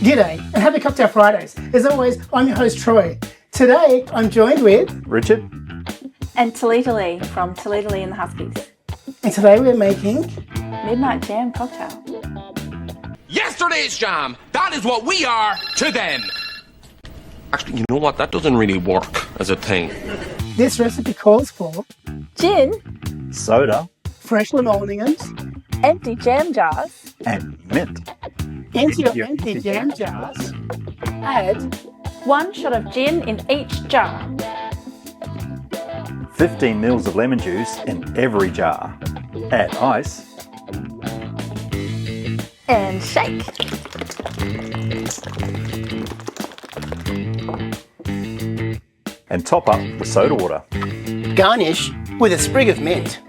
G'day and happy Cocktail Fridays. As always, I'm your host Troy. Today I'm joined with Richard and Telita Lee from Telita Lee and the Huskies. And today we're making Midnight Jam Cocktail. Yesterday's jam, that is what we are to them. Actually, you know what? That doesn't really work as a thing. This recipe calls for Gin, soda fresh limoneons, empty jam jars, and mint. into your empty jam jars. add 1 shot of gin in each jar. 15 mils of lemon juice in every jar. Add ice. And shake. And top up with soda water. Garnish with a sprig of mint.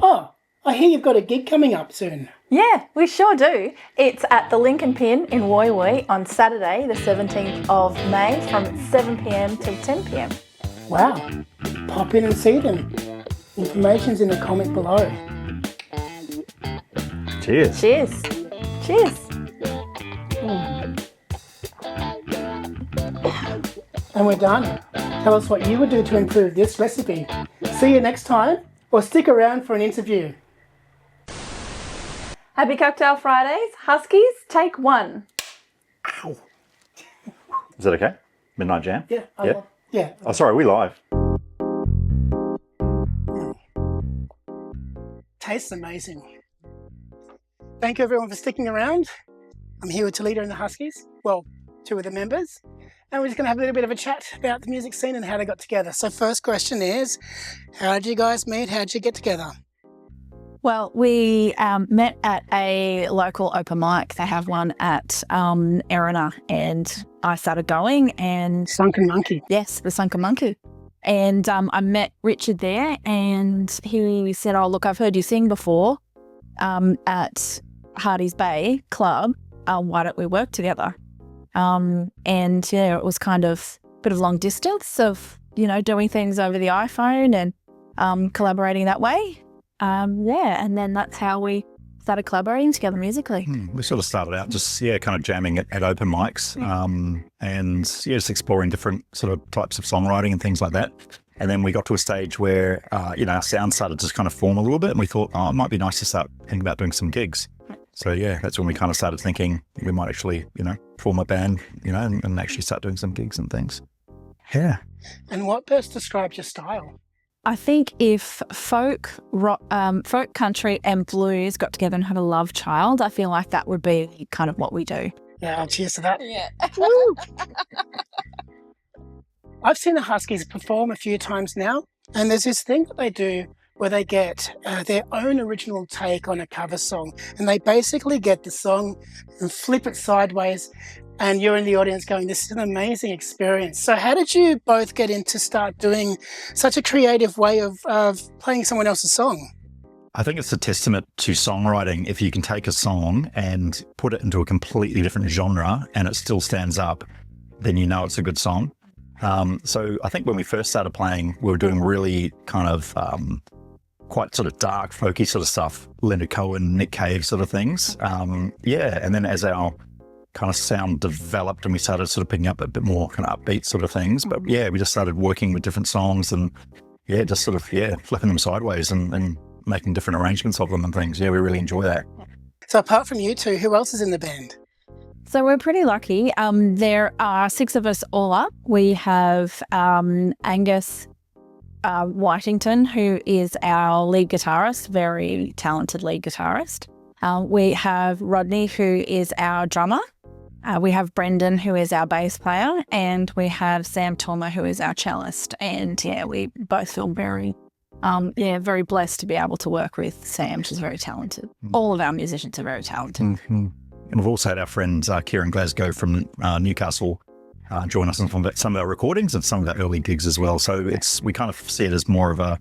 Oh, I hear you've got a gig coming up soon. Yeah, we sure do. It's at the Lincoln Pin in Woy Woy on Saturday, the 17th of May from 7 p.m. till 10 p.m. Wow, pop in and see them. Information's in the comment below. Cheers. Cheers. Cheers. And we're done. Tell us what you would do to improve this recipe. See you next time, or stick around for an interview. Happy Cocktail Fridays. Huskies, take 1. Ow. Is that okay? Midnight Jam? Yeah, Yeah. Oh, sorry, we live. Tastes amazing. Thank you everyone for sticking around. I'm here with Telita and the Huskies. Well, 2 of the members. And we're just going to have a little bit of a chat about the music scene and how they got together. So first question is, how did you guys meet? How did you get together? Well, we met at a local open mic. They have one at Erina, and I started going. And Sunken Monkey. yes, the Sunken Monkey. And I met Richard there, and he said, "Oh, look, I've heard you sing before at Hardy's Bay Club. Why don't we work together?" And yeah, it was kind of a bit of long distance of doing things over the iPhone and collaborating that way. And then that's how we started collaborating together musically. We sort of started out just, kind of jamming at open mics and just exploring different sort of types of songwriting and things like that. And then we got to a stage where, our sound started to just kind of form a little bit, and we thought, it might be nice to start thinking about doing some gigs. So, that's when we kind of started thinking we might actually, form a band, and actually start doing some gigs and things. Yeah. And what best describes your style? I think if folk, rock, folk country and blues got together and had a love child, I feel like that would be kind of what we do. Yeah, cheers to that. Yeah. Woo! I've seen the Huskies perform a few times now, and there's this thing that they do where they get their own original take on a cover song, and they basically get the song and flip it sideways, and you're in the audience going, this is an amazing experience. So how did you both get into start doing such a creative way of playing someone else's song? I think it's a testament to songwriting. If you can take a song and put it into a completely different genre and it still stands up, then you know it's a good song. So I think when we first started playing, we were doing really kind of quite sort of dark, folky sort of stuff, Leonard Cohen, Nick Cave sort of things. And then as our kind of sound developed and we started sort of picking up a bit more kind of upbeat sort of things. But we just started working with different songs and just sort of, flipping them sideways and making different arrangements of them and things. Yeah, we really enjoy that. So apart from you 2, who else is in the band? So we're pretty lucky. There are 6 of us all up. We have Angus Whitington, who is our lead guitarist, very talented lead guitarist. We have Rodney, who is our drummer. We have Brendan, who is our bass player, and we have Sam Tormer, who is our cellist. And we both feel very, very blessed to be able to work with Sam. She's very talented. All of our musicians are very talented. Mm-hmm. And we've also had our friend Kieran Glasgow from Newcastle join us on some of our recordings and some of our early gigs as well. So we kind of see it as more of a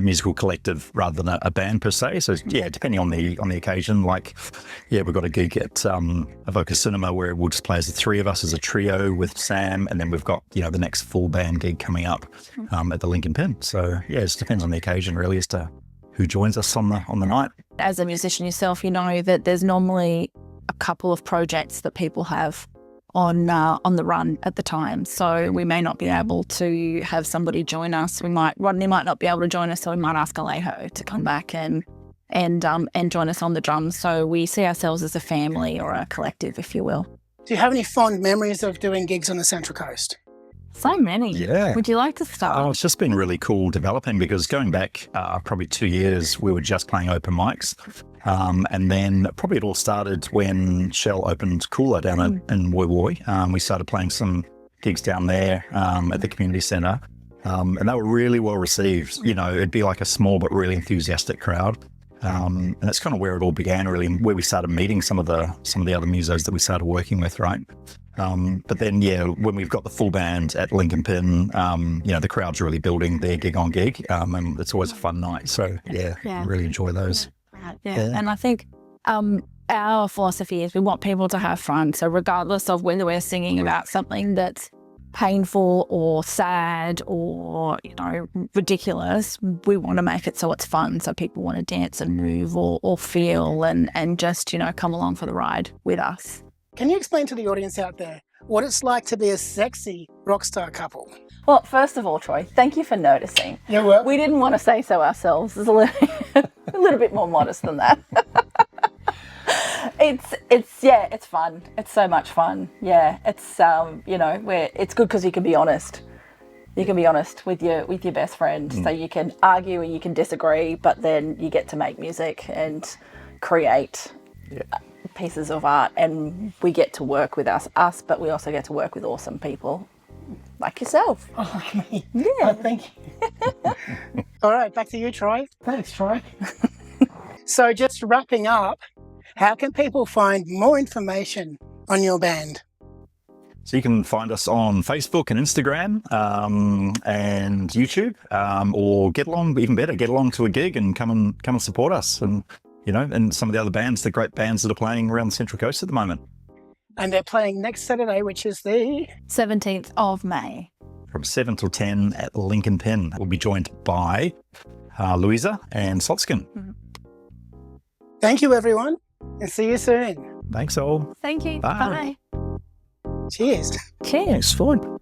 musical collective rather than a band per se. So depending on the occasion, we've got a gig at Avoca Cinema where we'll just play as the 3 of us as a trio with Sam, and then we've got the next full band gig coming up at the Lincoln Pin. So it just depends on the occasion really as to who joins us on the night. As a musician yourself, you know that there's normally a couple of projects that people have on the run at the time. So we may not be able to have somebody join us. Rodney might not be able to join us, so we might ask Alejo to come back and join us on the drums. So we see ourselves as a family or a collective, if you will. Do you have any fond memories of doing gigs on the Central Coast? So many. Yeah. Would you like to start? Oh, it's just been really cool developing, because going back probably 2 years, we were just playing open mics. And then probably it all started when Shell opened Cooler down in Woy Woy. We started playing some gigs down there at the community centre. And they were really well received. You know, it'd be like a small but really enthusiastic crowd. And that's kind of where it all began, really, and where we started meeting some of the other musos that we started working with, right? But then, yeah, when we've got the full band at Lincoln Pin, you know, the crowd's really building their gig on gig, and it's always a fun night. So, yeah. Really enjoy those. Yeah. And I think our philosophy is we want people to have fun. So regardless of whether we're singing about something that's painful or sad or, you know, ridiculous, we want to make it so it's fun, so people want to dance and move or feel and just, you know, come along for the ride with us. Can you explain to the audience out there what it's like to be a sexy rock star couple? Well, first of all, Troy, thank you for noticing. You're welcome. We didn't want to say so ourselves. It's a little bit more modest than that. It's fun. It's so much fun. Yeah, it's you know, it's good because you can be honest. You can be honest with your best friend. So you can argue and you can disagree, but then you get to make music and create pieces of art, and we get to work with us, but we also get to work with awesome people like yourself. Oh, me. Yeah. Oh, thank you. All right, back to you, Troy. Thanks, Troy. So just wrapping up, how can people find more information on your band? So you can find us on Facebook and Instagram and YouTube, or get along to a gig and come and support us, and you know, and some of the other bands, the great bands that are playing around the Central Coast at the moment. And they're playing next Saturday, which is the 17th of May. From 7 till 10 at Lincoln Pin. We'll be joined by Louisa and Slotskin. Thank you, everyone, and see you soon. Thanks all. Thank you. Bye. Bye. Cheers. Cheers. Thanks, fine.